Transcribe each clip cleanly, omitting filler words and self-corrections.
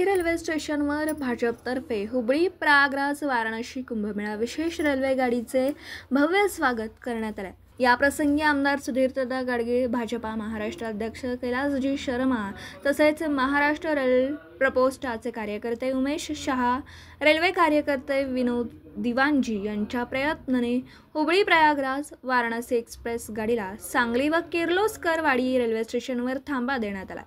Sangli railway स्टेशनवर भाजपतर्फे हुबळी प्रयागराज वाराणसी कुंभमेळा विशेष रेल्वे गाडीचे भव्य स्वागत करण्यात आले। या प्रसंगी आमदार सुधीरदादा गाडगीळ, भाजपा महाराष्ट्र अध्यक्ष कैलासजी शर्मा तसेच महाराष्ट्र रेल प्रकोष्ठाचे कार्यकर्ते उमेश शहा, रेल्वे कार्यकर्ते विनोद दिवानजी यांच्या प्रयत्नाने हुबळी प्रयागराज वाराणसी एक्सप्रेस गाडीला सांगली व किर्लोस्कर वाडी रेल्वे स्टेशनवर थांबा देण्यात आला।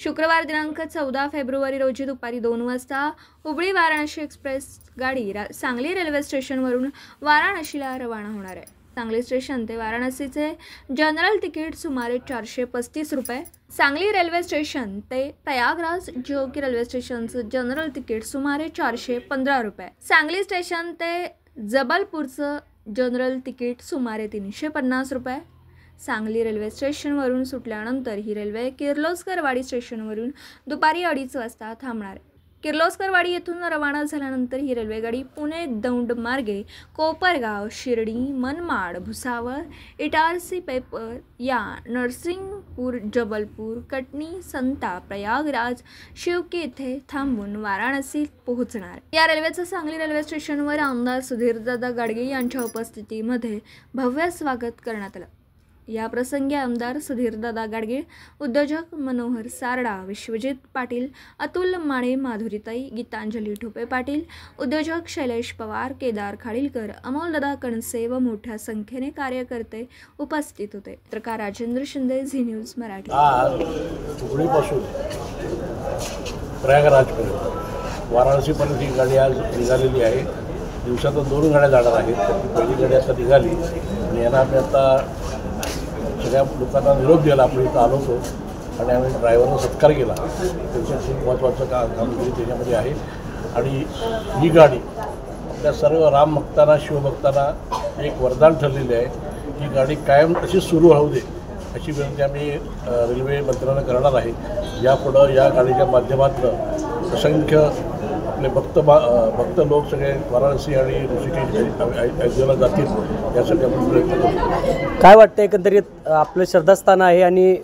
शुक्रवार दिनांक 14 फेब्रुवारी रोजी दुपारी 2 वाजता हुबळी वाराणसी एक्सप्रेस गाडी सांगली रेल्वे स्टेशनवरून वाराणसीला रवाना होणार आहे। सांगली स्टेशन ते वाराणसीचे जनरल तिकीट सुमारे 435 रुपये, सांगली रेल्वे स्टेशन ते प्रयागराज जोगी रेल्वे स्टेशनचं जनरल तिकीट सुमारे 415 रुपये, सांगली स्टेशन ते जबलपूरचं जनरल तिकीट सुमारे 350 रुपये। सांगली रेल्वे स्टेशनवरून सुटल्यानंतर ही रेल्वे किर्लोस्कर वाडी स्टेशनवरून दुपारी 2:30 वाजता थांबणार आहे। किर्लोस्कर वाडी येथून रवाना झाल्यानंतर ही रेल्वेगाडी पुणे दौंड मार्गे कोपरगाव, शिर्डी, मनमाड, भुसावळ, इटारसी, पेपर या नरसिंगपूर, जबलपूर, कटनी, संता, प्रयागराज, शिवकी येथे थांबून वाराणसीत पोहोचणार। या रेल्वेचं सांगली रेल्वे स्टेशनवर आमदार सुधीरदादा गाडगीळ यांच्या उपस्थितीमध्ये भव्य स्वागत करण्यात आलं। या प्रसंगी आमदार सुधीरदादा गाडगीळ, उद्योजक मनोहर सारडा, विश्वजित पाटील, अतुल माने, माधुरीताई, गीतांजली ठोपे पाटील, उद्योजक शैलेश पवार, केदार खाडीलकर, अमोलदादा कणसे व मोठ्या संख्येने कार्यकर्ते उपस्थित होते। पत्रकार राजेंद्र शिंदे, झी न्यूज मराठी। आज हुबळीपासून प्रयागराजपर्यंत वाराणसीपर्यंत ही गाडी आज निघालेली आहे। दिवसातून 2 गाड्या जाणार आहेत। पहिली गाडी आता निघाली आणि यांना आम्ही आता सगळ्या लोकांना निरोप दिला। आपण इथं आलो होतो आणि आम्ही ड्रायव्हरला सत्कार केला। त्याचं खूप महत्त्वाचं कामगिरी त्याच्यामध्ये आहे आणि ही गाडी आपल्या सर्व राम भक्तांना, शिवभक्तांना एक वरदान ठरलेली आहे। ही गाडी कायम अशी सुरू राहू दे अशी विनंती आम्ही रेल्वे मंत्र्यांना करणार आहे। यापुढं या गाडीच्या माध्यमातून असंख्य आपले भक्त लोक सगळे वाराणसी आणि ऋषिकेश अयोध्येला जातील यासाठी आपण प्रयत्न करू। काय वाटतं एकंदरीत आपलं श्रद्धास्थान आहे आणि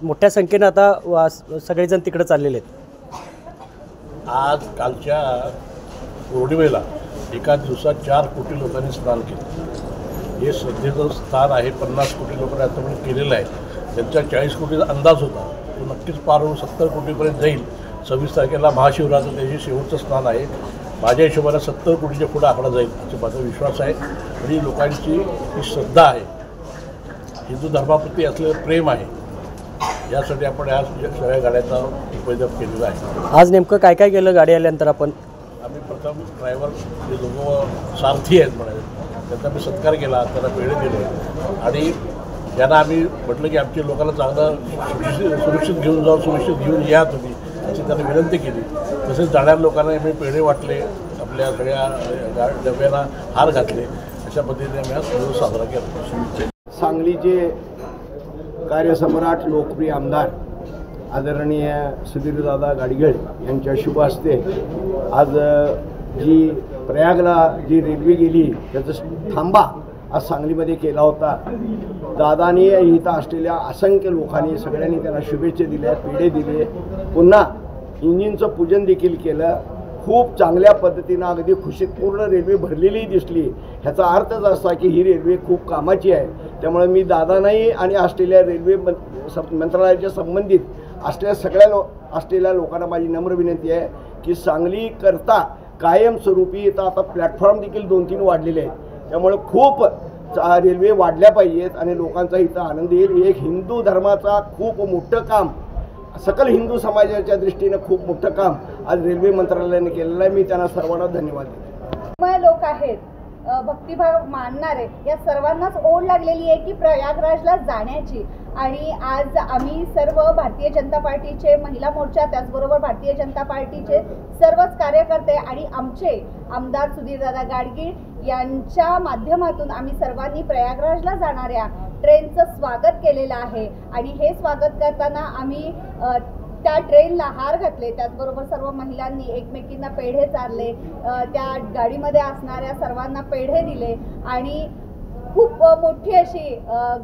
मोठ्या संख्येनं आता सगळेजण तिकडे चाललेले आहेत। आज कालच्या पौर्णिमेला एका दिवसात 4 कोटी लोकांनी स्नान केलं। हे श्रद्धेचं स्थान आहे। 50 कोटी लोकांनी आतापर्यंत केलेलं आहे। त्यांचा 40 कोटीचा अंदाज होता, तो नक्कीच पार होऊन 70 कोटीपर्यंत जाईल। 26 तारखेला महाशिवरात्र त्याचे शेवटचं स्नान आहे। माझ्या हिशोबाने 70 कोटीच्या पुढे आकडा जाईल असा माझा विश्वास आहे आणि लोकांची ही श्रद्धा आहे, हिंदू धर्माप्रती असलेलं प्रेम आहे, यासाठी आपण या सगळ्या गाड्याचा उपयोग केलेला आहे। आज नेमकं काय काय केलं गाडी आल्यानंतर? आम्ही प्रथम ड्रायव्हर जे दोघं सारथी आहेत म्हणाले त्यांचा मी सत्कार केला, त्यांना पेढे दिले आणि ज्यांना आम्ही म्हटलं की आमच्या लोकांना चांगलं सुरक्षित घेऊन जाऊ, सुरक्षित घेऊन या तुम्ही अशी त्यांना विनंती केली। तसेच जाणाऱ्या लोकांना आम्ही पेढे वाटले, आपल्या सगळ्या डब्यांना हार घातले। अशा पद्धतीने आम्ही हा दिवस साजरा केला। सांगलीचे कार्यसम्राट, लोकप्रिय आमदार आदरणीय सुधीरदादा गाडगीळ यांच्या शुभ हस्ते आज जी प्रयागला जी रेल्वे गेली त्याचं थांबा आज सांगलीमध्ये केला होता। दादानी इथं असलेल्या असंख्य लोकांनी सगळ्यांनी त्यांना शुभेच्छा दिल्या, पेढे दिले, पुन्हा इंजिनचं पूजन देखील केलं। खूप चांगल्या पद्धतीनं अगदी खुशीत पूर्ण रेल्वे भरलेली दिसली। ह्याचा अर्थच असा की ही रेल्वे खूप कामाची आहे। त्यामुळे मी दादांनाही आणि असलेल्या रेल्वे मंत्रालयाच्या संबंधित असलेल्या लोकांना माझी नम्र विनंती आहे की सांगलीकरता कायमस्वरूपी इथं आता प्लॅटफॉर्म देखील 2-3 वाढलेले आहेत। त्यामुळे खूप रेल्वे वाढल्या पाहिजेत आणि लोकांचा इथं आनंद येईल। एक हिंदू धर्माचा खूप मोठं काम, सकल हिंदू समाजाच्या दृष्टीनं खूप मोठं काम आज रेल्वे मंत्रालयाने केलेलं आहे। मी त्यांना सर्वांना धन्यवाद देतो। लोक आहेत, भक्तिभाव मानणारे, या सर्वांनाच ओढ लागलेली आहे की प्रयागराजला जाण्याची आणि आज आम्ही सर्व भारतीय जनता पार्टीचे महिला मोर्चा, त्याचबरोबर भारतीय जनता पार्टीचे सर्वच कार्यकर्ते आणि आमचे आमदार सुधीरदादा गाडगीळ यांच्या माध्यमातून आम्ही सर्वांनी प्रयागराजला जाणाऱ्या ट्रेनचं स्वागत केलेलं आहे आणि हे स्वागत करताना आम्ही त्या ट्रेनला हार घातले, त्याचबरोबर सर्व महिलांनी एकमेकींना पेढे चारले, त्या गाडीमध्ये असणाऱ्या सर्वांना पेढे दिले आणि खूप मोठी अशी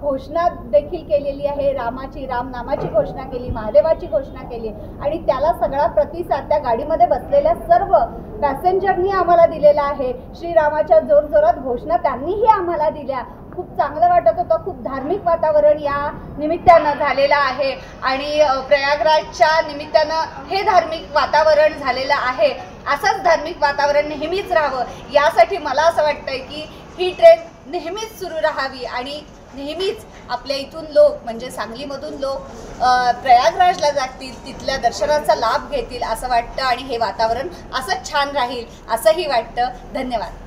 घोषणा देखील केलेली आहे. राम नामाची घोषणा केली, महादेवाची घोषणा केली आणि त्याला सगळा प्रतिसाद त्या गाडीमध्ये बसलेल्या सर्व पॅसेंजरनी आम्हाला दिलेला आहे. श्रीरामाच्या जोरजोरात घोषणा त्यांनीही आम्हाला दिल्या. खूप चांगलं वाटत होतं. खूप धार्मिक वातावरण या निमित्तानं झालेलं आहे आणि प्रयागराजच्या निमित्तानं हे धार्मिक वातावरण झालेलं आहे. असंच धार्मिक वातावरण नेहमीच राहावं यासाठी मला असं वाटतंय की ही ट्रेन नेहमीच सुरू राहावी आणि नेहमीच आपल्या इथून लोक म्हणजे सांगलीमधून लोक प्रयागराजला जातील, तिथल्या दर्शनाचा लाभ घेतील असं वाटतं आणि हे वातावरण असंच छान राहील असंही वाटतं. धन्यवाद.